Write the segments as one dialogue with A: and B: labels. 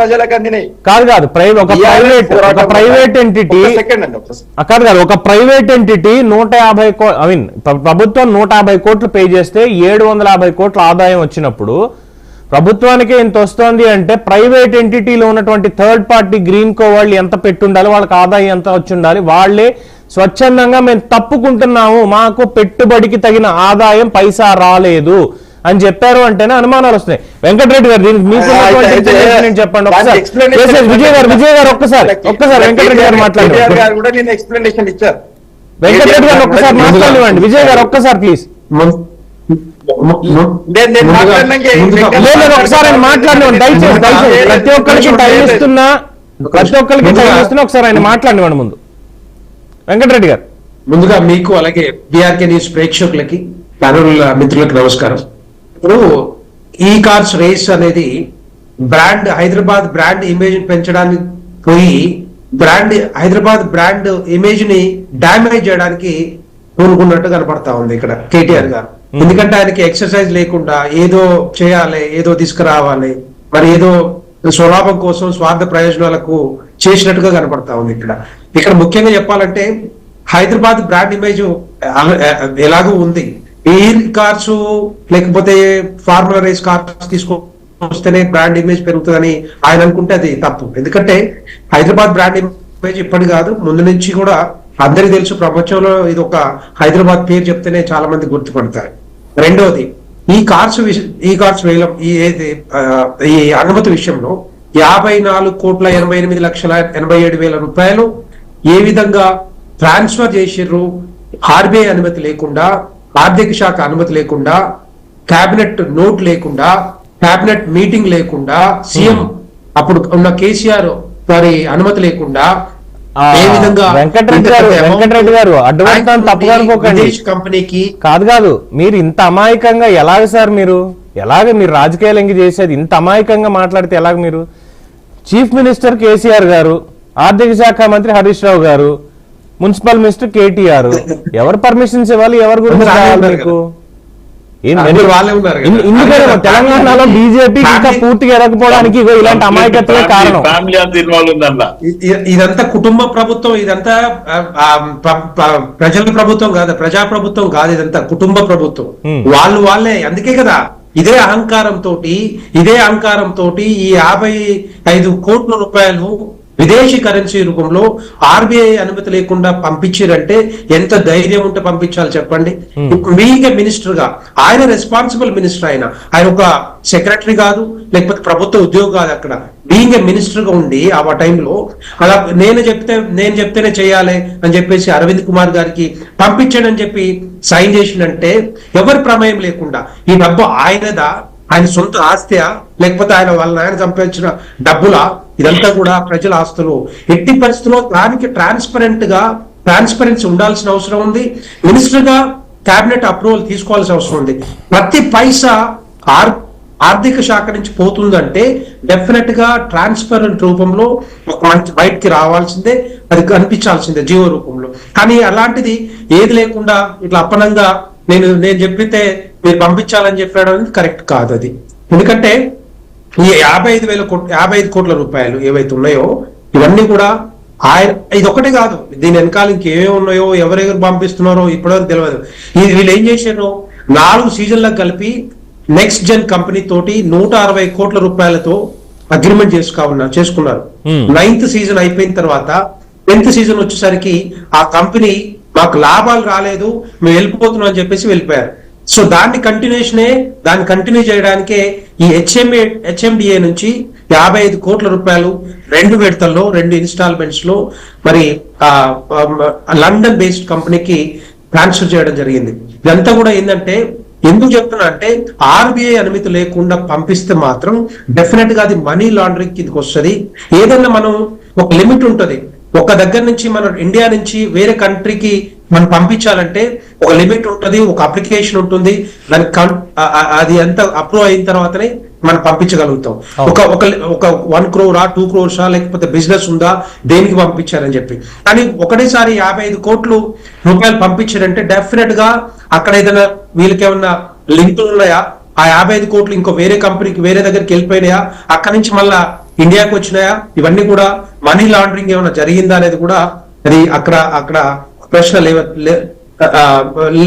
A: ప్రజలకు అందినాయి.
B: కాదు ఒక ప్రైవేట్ ఎంటిటీ ఒక ప్రైవేట్ ఎంటిటీ 150 ప్రభుత్వం 150 కోట్లు పే చేస్తే 750 కోట్ల ఆదాయం వచ్చినప్పుడు ప్రభుత్వానికి ఇంత వస్తుంది అంటే ప్రైవేట్ ఎంటిటీలో ఉన్నటువంటి థర్డ్ పార్టీ గ్రీన్ కో వాళ్ళు ఎంత పెట్టుండాలి, వాళ్ళకి ఆదాయం ఎంత వచ్చి ఉండాలి, వాళ్లే స్వచ్ఛందంగా మేము తప్పుకుంటున్నాము, మాకు పెట్టుబడికి తగిన ఆదాయం పైసా రాలేదు అని చెప్పారు అంటేనే అనుమానాలు వస్తాయి. వెంకటరెడ్డి గారు దీనికి మీకు చెప్పండి ఒకసారి. విజయ్ గారు ఒక్కసారి వెంకటరెడ్డి గారు మాట్లాడండి. వెంకటరెడ్డి గారు ఒక్కసారి మాట్లాడివ్వండి. విజయ్ గారు ఒక్కసారి ప్లీజ్ ఒకసారి మాట్లాడివ్వండి దయచేసి. ప్రతి ఒక్కరికి టైం ఇస్తున్నా ఒకసారి ఆయన మాట్లాడివ్వండి. ముందు వెంకటరెడ్డి గారు.
C: ముందుగా మీకు అలాగే బిఆర్కే న్యూస్ ప్రేక్షకులకి ప్యానల్ మిత్రులకు నమస్కారం. ఇప్పుడు ఈ కార్స్ రేస్ అనేది హైదరాబాద్ బ్రాండ్ ఇమేజ్ పెంచడానికి పోయి హైదరాబాద్ బ్రాండ్ ఇమేజ్ ని డ్యామేజ్ చేయడానికి పూనుకున్నట్టు కనపడతా ఉంది ఇక్కడ కేటీఆర్ గారు. ఎందుకంటే ఆయనకి ఎక్సర్సైజ్ లేకుండా ఏదో చేయాలి, ఏదో తీసుకురావాలి, మరి ఏదో స్వలాభం కోసం స్వార్థ ప్రయోజనాలకు చేసినట్టుగా కనపడతా ఉంది ఇక్కడ ముఖ్యంగా చెప్పాలంటే హైదరాబాద్ బ్రాండ్ ఇమేజ్ ఎలాగూ ఉంది. ఎయిర్ కార్స్ లేకపోతే ఫార్ములా రేస్ కార్స్ తీసుకొస్తేనే బ్రాండ్ ఇమేజ్ పెరుగుతుందని ఆయన అనుకుంటే అది తప్పు. ఎందుకంటే హైదరాబాద్ బ్రాండ్ ఇమేజ్ ఇప్పటి కాదు, ముందు నుంచి కూడా అందరికీ తెలుసు. ప్రపంచంలో ఇది ఒక హైదరాబాద్ పేరు చెప్తేనే చాలా మంది గుర్తుపడతారు. రెండోది ఈ కార్స్ వేలం ఈ అనుమతి విషయంలో 54,88,87,000 రూపాయలు ఏ విధంగా ట్రాన్స్ఫర్ చేసిర్రు, ఆర్బీఐ అనుమతి లేకుండా, ఆర్థిక శాఖ అనుమతి లేకుండా, కేబినెట్ నోట్ లేకుండా, కేబినెట్ మీటింగ్ లేకుండా, సీఎం అప్పుడు ఉన్న కేసీఆర్ వారి అనుమతి లేకుండా ఏ విధంగా
B: వెంకటరెడ్డి గారు అడ్వాన్స్ తప్పుగా అనుకోకండి.
C: కంపెనీకి
B: కాదు మీరు ఇంత అమాయకంగా ఎలాగ సార్ మీరు రాజకీయాలు ఎంగి చేసేది ఇంత అమాయకంగా మాట్లాడితే ఎలాగ? మీరు చీఫ్ మినిస్టర్ కేసీఆర్ గారు, ఆర్థిక శాఖ మంత్రి హరీష్ రావు గారు, మున్సిపల్ మినిస్టర్ కేటీఆర్, ఎవరు పర్మిషన్స్ ఇవ్వాలి, ఎవరి గురించి రావాలి మీకు? తెలంగాణలో బీజేపీ ఇంకా పూర్తిగా ఎరగకపోవడానికి ఇలాంటి అమాయకత్వమే కారణం.
C: ఇదంతా కుటుంబ ప్రభుత్వం, ఇదంతా ప్రజల ప్రభుత్వం కాదు, ప్రజా ప్రభుత్వం కాదు, ఇదంతా కుటుంబ ప్రభుత్వం. వాళ్ళే అందుకే కదా ఇదే అహంకారంతో ఈ 55 కోట్ల రూపాయలు విదేశీ కరెన్సీ రూపంలో ఆర్బీఐ అనుమతి లేకుండా పంపించారంటే ఎంత ధైర్యం ఉంటే పంపించాలి చెప్పండి. మీకే మినిస్టర్ గా ఆయన రెస్పాన్సిబుల్ మినిస్టర్, ఆయన ఒక సెక్రటరీ కాదు, లేకపోతే ప్రభుత్వ ఉద్యోగం కాదు. అక్కడ బీయింగ్ ఏ మినిస్టర్ గా ఉండి ఆ టైంలో అలా నేను చెప్తేనే చేయాలి అని చెప్పేసి అరవింద్ కుమార్ గారికి పంపించాడని చెప్పి సైన్ చేసిందంటే ఎవరి ప్రమేయం లేకుండా ఈ డబ్బు ఆయనదా, ఆయన సొంత ఆస్తియా, లేకపోతే వాళ్ళ ఆయన సంపాదించిన డబ్బులా? ఇదంతా కూడా ప్రజల ఆస్తులు. ఎట్టి పరిస్థితుల్లో దానికి ట్రాన్స్పరెన్సీ ఉండాల్సిన అవసరం ఉంది. మినిస్టర్ గా కేబినెట్ అప్రూవల్ తీసుకోవాల్సిన అవసరం ఉంది. ప్రతి పైసా ఆర్థిక శాఖ నుంచి పోతుందంటే డెఫినెట్ గా ట్రాన్స్పరెంట్ రూపంలో ఒక మంచి బయటికి రావాల్సిందే, అది కనిపించాల్సిందే జీవో రూపంలో. కానీ అలాంటిది ఏది లేకుండా ఇట్లా అప్పనంగా నేను చెప్పితే మీరు పంపించాలని చెప్పడం అనేది కరెక్ట్ కాదు అది. ఎందుకంటే ఈ 55 కోట్ల రూపాయలు ఏవైతే ఉన్నాయో ఇవన్నీ కూడా ఇది ఒకటే కాదు, దీని వెనకాల ఇంకేమేమి ఉన్నాయో, ఎవరెవరు పంపిస్తున్నారో ఇప్పటివరకు తెలియదు. వీళ్ళు ఏం చేశారు, 4 సీజన్లకు కలిపి నెక్స్ట్ జెన్ కంపెనీ తోటి 160 కోట్ల రూపాయలతో అగ్రిమెంట్ చేసుకున్నారు. 9th సీజన్ అయిపోయిన తర్వాత 10th సీజన్ వచ్చేసరికి ఆ కంపెనీ మాకు లాభాలు రాలేదు, మేము వెళ్ళిపోతున్నాం అని చెప్పేసి వెళ్ళిపోయారు. సో దాన్ని కంటిన్యూ చేయడానికే ఈ హెచ్ఎండిఏ నుంచి 55 కోట్ల రూపాయలు 2 విడతల్లో 2 ఇన్స్టాల్మెంట్స్ లో మరి లండన్ బేస్డ్ కంపెనీకి ట్రాన్స్ఫర్ చేయడం జరిగింది. ఇదంతా కూడా ఏంటంటే ఎందుకు చెప్తున్నా అంటే ఆర్బీఐ అనుమతి లేకుండా పంపిస్తే మాత్రం డెఫినెట్ గా అది మనీ లాండరింగ్ కిందకి వస్తుంది. ఏదన్నా మనం ఒక లిమిట్ ఉంటది, ఒక దగ్గర నుంచి మన ఇండియా నుంచి వేరే కంట్రీకి మనం పంపించాలంటే ఒక లిమిట్ ఉంటుంది, ఒక అప్లికేషన్ ఉంటుంది, దానికి అది ఎంత అప్రూవ్ అయిన తర్వాతనే మనం పంపించగలుగుతాం. ఒక 1 crore 2 crores లేకపోతే బిజినెస్ ఉందా, దేనికి పంపించారని చెప్పి. కానీ ఒకటేసారి 55 కోట్ల రూపాయలు పంపించారంటే డెఫినెట్ గా అక్కడ ఏదైనా వీళ్ళకి ఏమన్నా లింకులు ఉన్నాయా, ఆ 55 కోట్లు ఇంకో వేరే కంపెనీకి వేరే దగ్గరికి వెళ్ళిపోయినాయా, అక్కడి నుంచి మళ్ళా ఇండియాకి వచ్చినాయా, ఇవన్నీ కూడా మనీ లాండరింగ్ ఏమైనా జరిగిందా అనేది కూడా అది అక్కడ ప్రశ్న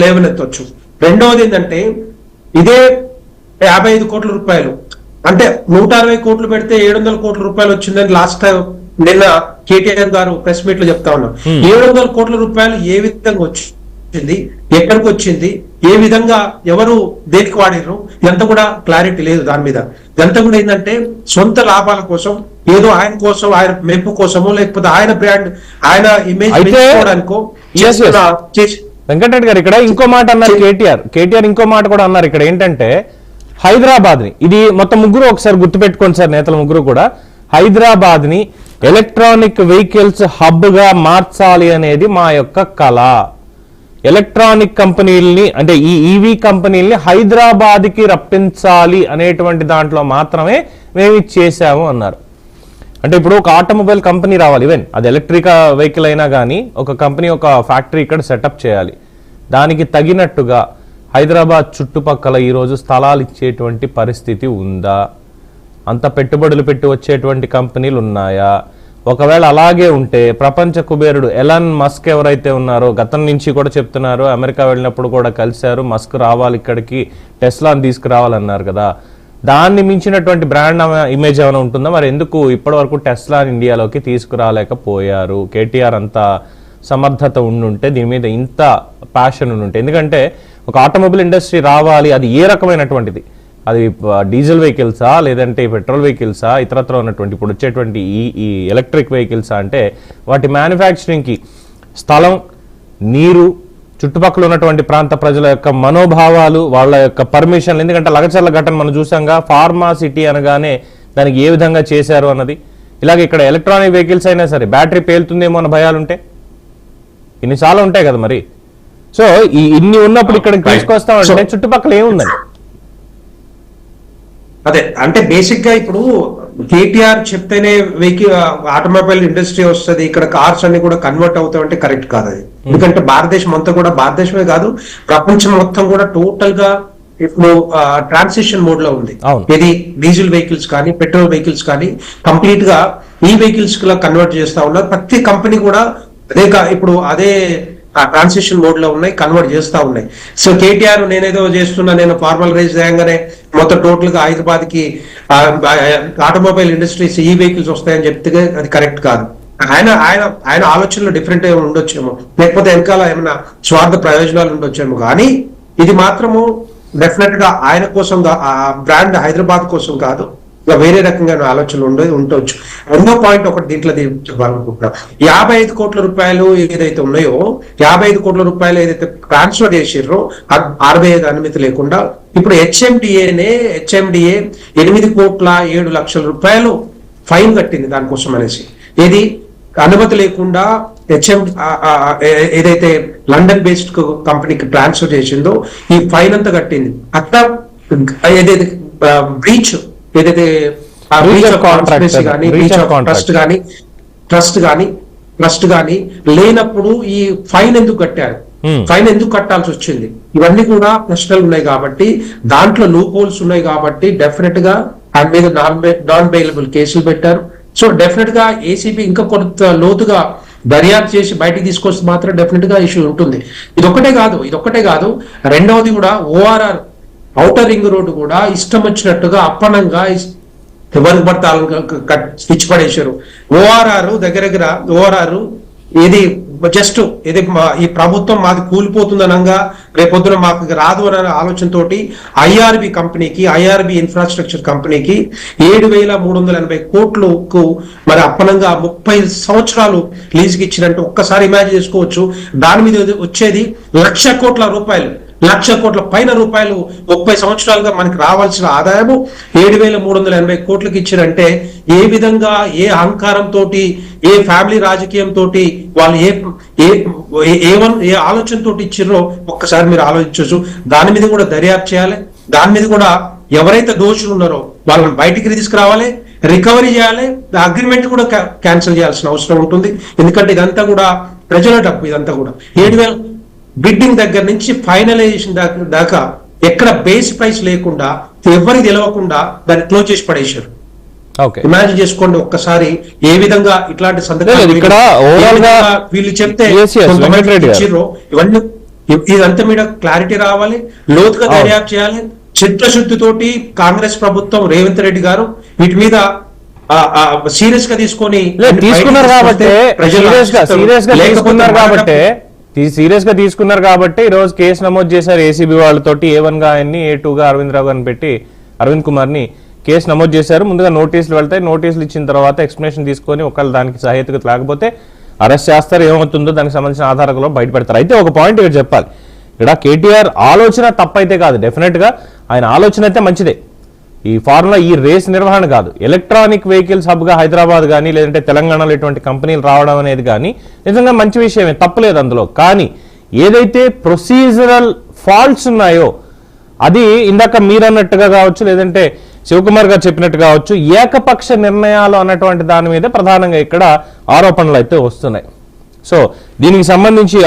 C: లేవనెత్తవచ్చు. రెండవది ఏంటంటే ఇదే 55 కోట్ల రూపాయలు అంటే 160 కోట్లు పెడితే 700 కోట్ల రూపాయలు వచ్చిందని లాస్ట్ టైం నిన్న కేటీఆర్ గారు ప్రెస్ మీట్ లో చెప్తా ఉన్నారు. 700 కోట్ల రూపాయలు ఏ విధంగా వచ్చింది, ఎక్కడికి వచ్చింది, ఏ విధంగా ఎవరు దేనికి వాడిర్రు, ఇదంతా కూడా క్లారిటీ లేదు దాని మీద. ఇదంతా కూడా ఏంటంటే సొంత లాభాల కోసం, ఏదో ఆయన కోసం, ఆయన మెప్పు కోసమో, లేకపోతే ఆయన బ్రాండ్, ఆయన ఇమేజ్ పెంచుకోవడానికో
B: వెంకటరెడ్డి గారు ఇక్కడ ఇంకో మాట అన్నారు. కేటీఆర్ ఇంకో మాట కూడా అన్నారు ఇక్కడ ఏంటంటే హైదరాబాద్ ని, ఇది మొత్తం ముగ్గురు ఒకసారి గుర్తుపెట్టుకోండి సార్, నేతల ముగ్గురు కూడా, హైదరాబాద్ ని ఎలక్ట్రానిక్ వెహికల్స్ హబ్ గా మార్చాలి అనేది మా యొక్క కళ. ఎలక్ట్రానిక్ కంపెనీల్ని అంటే ఈ ఈవీ కంపెనీల్ని హైదరాబాద్ కి రప్పించాలి అనేటువంటి దాంట్లో మాత్రమే మేము చేశాము అన్నారు. అంటే ఇప్పుడు ఒక ఆటోమొబైల్ కంపెనీ రావాలి, ఈవెన్ అది ఎలక్ట్రిక్ వెహికల్ అయినా కానీ ఒక కంపెనీ, ఒక ఫ్యాక్టరీ ఇక్కడ సెటప్ చేయాలి. దానికి తగినట్టుగా హైదరాబాద్ చుట్టుపక్కల ఈరోజు స్థలాలు ఇచ్చేటువంటి పరిస్థితి ఉందా? అంత పెట్టుబడులు పెట్టి వచ్చేటువంటి కంపెనీలు ఉన్నాయా? ఒకవేళ అలాగే ఉంటే ప్రపంచ కుబేరుడు ఎలాన్ మస్క్ ఎవరైతే ఉన్నారో, గతం నుంచి కూడా చెప్తున్నారు, అమెరికా వెళ్ళినప్పుడు కూడా కలిశారు, మస్క్ రావాలి ఇక్కడికి, టెస్లాని తీసుకురావాలన్నారు కదా, దాన్ని మించినటువంటి బ్రాండ్ ఇమేజ్ ఏమైనా ఉంటుందా? మరి ఎందుకు ఇప్పటి వరకు టెస్లాని ఇండియాలోకి తీసుకురాలేకపోయారు? కేటీఆర్ అంత సమర్థత ఉండుంటే, దీని మీద ఇంత ప్యాషన్ ఉండుంటే, ఎందుకంటే ఒక ఆటోమొబైల్ ఇండస్ట్రీ రావాలి, అది ఏ రకమైనటువంటిది, అది డీజిల్ వెహికల్సా లేదంటే పెట్రోల్ వెహికల్సా, ఇతరత్ర ఉన్నటువంటి ఇప్పుడు వచ్చేటువంటి ఈ ఎలక్ట్రిక్ వెహికల్సా, అంటే వాటి మ్యానుఫ్యాక్చరింగ్కి స్థలం, నీరు, చుట్టుపక్కల ఉన్నటువంటి ప్రాంత ప్రజల యొక్క మనోభావాలు, వాళ్ళ యొక్క పర్మిషన్లు, ఎందుకంటే లగచర్ల ఘటన మనం చూసాంగా, ఫార్మా సిటీ అనగానే దానికి ఏ విధంగా చేశారు అన్నది. ఇలాగ ఇక్కడ ఎలక్ట్రానిక్ వెహికల్స్ అయినా సరే బ్యాటరీ పేలుతుందేమో అన్న భయాలు ఉంటాయి, ఇన్ని చాలా ఉంటాయి కదా. మరి సో ఇన్ని ఉన్నప్పుడు ఇక్కడికి తీసుకొస్తామంటే చుట్టుపక్కల ఏముందని?
C: అదే అంటే బేసిక్ గా ఇప్పుడు కేటీఆర్ చెప్తేనే వెహికల్ ఆటోమొబైల్ ఇండస్ట్రీ వస్తుంది, ఇక్కడ కార్స్ అన్ని కూడా కన్వర్ట్ అవుతాయంటే కరెక్ట్ కాదు అది. ఎందుకంటే భారతదేశం అంతా కూడా, భారతదేశమే కాదు ప్రపంచం మొత్తం కూడా టోటల్ గా ఇప్పుడు ట్రాన్సిషన్ మోడ్ లో ఉంది. ఇది డీజిల్ వెహికల్స్ కానీ పెట్రోల్ వెహికల్స్ కానీ కంప్లీట్ గా ఈ వెహికల్స్ లా కన్వర్ట్ చేస్తా ఉన్నారు. ప్రతి కంపెనీ కూడా ఇప్పుడు అదే ట్రాన్సిషన్ మోడ్ లో ఉన్నాయి, కన్వర్ట్ చేస్తా ఉన్నాయి. సో కేటీఆర్ నేనేదో చేస్తున్నా, నేను ఫార్మల్ రైజ్ చేయగానే మొత్తం టోటల్ గా హైదరాబాద్ కి ఆటోమొబైల్ ఇండస్ట్రీస్ ఈ వెహికల్స్ వస్తాయని చెప్తే అది కరెక్ట్ కాదు. ఆయన ఆలోచనలు డిఫరెంట్ ఉండొచ్చేమో, లేకపోతే వెనకాల ఏమైనా స్వార్థ ప్రయోజనాలు ఉండొచ్చేమో, కానీ ఇది మాత్రము డెఫినెట్ గా ఆయన కోసం, బ్రాండ్ హైదరాబాద్ కోసం కాదు, వేరే రకంగా ఆలోచనలు ఉండవచ్చు. రెండో పాయింట్ ఒకటి దీంట్లో చెప్పాలనుకుంటున్నా, 55 కోట్ల రూపాయలు ఏదైతే ఉన్నాయో, 55 కోట్ల రూపాయలు ఏదైతే ట్రాన్స్ఫర్ చేసిర్రో RBI అనుమతి లేకుండా, ఇప్పుడు హెచ్ఎండిఏ 8,07,00,000 రూపాయలు ఫైన్ కట్టింది దానికోసం అనేసి. ఏది అనుమతి లేకుండా ఏదైతే లండన్ బేస్డ్ కంపెనీకి ట్రాన్స్ఫర్ చేసిందో ఈ ఫైన్ అంతా కట్టింది. అట్లా ఏదైతే బ్రీచ్, ఏదైతే ట్రస్ట్ గానీ లేనప్పుడు ఈ ఫైన్ ఎందుకు కట్టారు, ఫైన్ ఎందుకు కట్టాల్సి వచ్చింది, ఇవన్నీ కూడా ప్రశ్నలు ఉన్నాయి. కాబట్టి దాంట్లో లూప్ హోల్స్ ఉన్నాయి కాబట్టి డెఫినెట్ గా ఆయన మీద నాన్ బెయిలబుల్ కేసులు పెట్టారు. సో డెఫినెట్ గా ఏసీబీ ఇంకా కొంత లోతుగా దర్యాప్తు చేసి బయటికి తీసుకొస్తే మాత్రం డెఫినెట్ గా ఇష్యూ ఉంటుంది. ఇదొక్కటే కాదు, రెండవది కూడా ORR ఔటర్ రింగ్ రోడ్డు కూడా ఇష్టం వచ్చినట్టుగా అప్పనంగా ఎవరికి పడతారు ఇచ్చి పడేశారు. ORR ఇది జస్ట్ ఇది ఈ ప్రభుత్వం మాది కూలిపోతుందనంగా రేపొద్దున మాకు రాదు అనే ఆలోచనతోటి ఐఆర్బి ఇన్ఫ్రాస్ట్రక్చర్ కంపెనీకి 7,380 కోట్లకు మరి అప్పనంగా 30 సంవత్సరాలు లీజుకి ఇచ్చినట్టు ఒక్కసారి ఇమాజిన్ చేసుకోవచ్చు. దాని మీద వచ్చేది 1,00,000 కోట్ల రూపాయలు, 1,00,000 కోట్ల పైన రూపాయలు 30 సంవత్సరాలుగా మనకి రావాల్సిన ఆదాయము 7,380 కోట్లకి ఇచ్చారంటే ఏ విధంగా, ఏ అహంకారంతో, ఏ ఫ్యామిలీ రాజకీయంతో వాళ్ళు ఏ ఆలోచనతో ఇచ్చిర్రో ఒక్కసారి మీరు ఆలోచించవచ్చు. దాని మీద కూడా దర్యాప్తు చేయాలి. దాని మీద కూడా ఎవరైతే దోషులు ఉన్నారో వాళ్ళని బయటికి తీసుకురావాలి, రికవరీ చేయాలి. అగ్రిమెంట్ కూడా క్యాన్సిల్ చేయాల్సిన అవసరం ఉంటుంది. ఎందుకంటే ఇదంతా కూడా ప్రజల డబ్బు. ఇదంతా కూడా 7,000 బిడ్డింగ్ దగ్గర నుంచి ఫైనలైజేషన్ దాకా ఎక్కడ బేస్ ప్రైస్ లేకుండా, ఎవరికి తెలవకుండా దాన్ని క్లోజ్ చేసి పడేశారు.
B: Okay.
C: ఇమాజిన్ చేసుకోండి ఒక్కసారి ఏ విధంగా ఇట్లాంటి
B: లేదు,
C: సందర్భాలు
B: ఇక్కడ overall గా
C: వీళ్ళు చెప్తే
B: Yes, yes,
C: కొంతమంది
B: వెంకటరెడ్డి గారు.
C: ఇచ్చిర్రో, ఇవన్నీ ఇదంతా మీద క్లారిటీ రావాలి, లోతుగా దర్యాప్తు చేయాలి, చిత్తశుద్ధితోటి కాంగ్రెస్ ప్రభుత్వం రేవంత్ రెడ్డి గారు వీటి మీద సీరియస్ గా తీసుకొని
B: తీసుకున్నారు కాబట్టి సీరియస్ గా తీసుకున్నారు కాబట్టి ఈ రోజు కేసు నమోదు చేశారు ఏసీబీ వాళ్ళతోటి A1 గా ఆయన్ని A2 గా అరవింద్ రావు గారిని పెట్టి అరవింద్ కుమార్ ని కేసు నమోదు చేశారు. ముందుగా నోటీసులు వెళ్తాయి, నోటీసులు ఇచ్చిన తర్వాత ఎక్స్ప్లెనేషన్ తీసుకొని ఒకవేళ దానికి సహేతుకత లేకపోతే అరెస్ట్ చేస్తారు, ఏమవుతుందో దానికి సంబంధించిన ఆధారాలు బయటపెడతారు. అయితే ఒక పాయింట్ ఇక్కడ చెప్పాలి, ఇక్కడ కేటీఆర్ ఆలోచన తప్పైతే కాదు, డెఫినెట్ గా ఆయన ఆలోచన అయితే మంచిదే. ఈ ఫార్ములా ఈ రేస్ నిర్వహణ కాదు, ఎలక్ట్రానిక్ వెహికల్స్ హబ్ గా హైదరాబాద్ కానీ లేదంటే తెలంగాణలో ఇటువంటి కంపెనీలు రావడం అనేది కానీ నిజంగా మంచి విషయమే, తప్పలేదు అందులో. కానీ ఏదైతే ప్రొసీజరల్ ఫాల్ట్స్ ఉన్నాయో అది ఇందాక మీరన్నట్టుగా కావచ్చు లేదంటే శివకుమార్ గారు చెప్పినట్టు కావచ్చు, ఏకపక్ష నిర్ణయాలు అన్నటువంటి దాని మీద ప్రధానంగా ఇక్కడ ఆరోపణలు అయితే వస్తున్నాయి. సో దీనికి సంబంధించి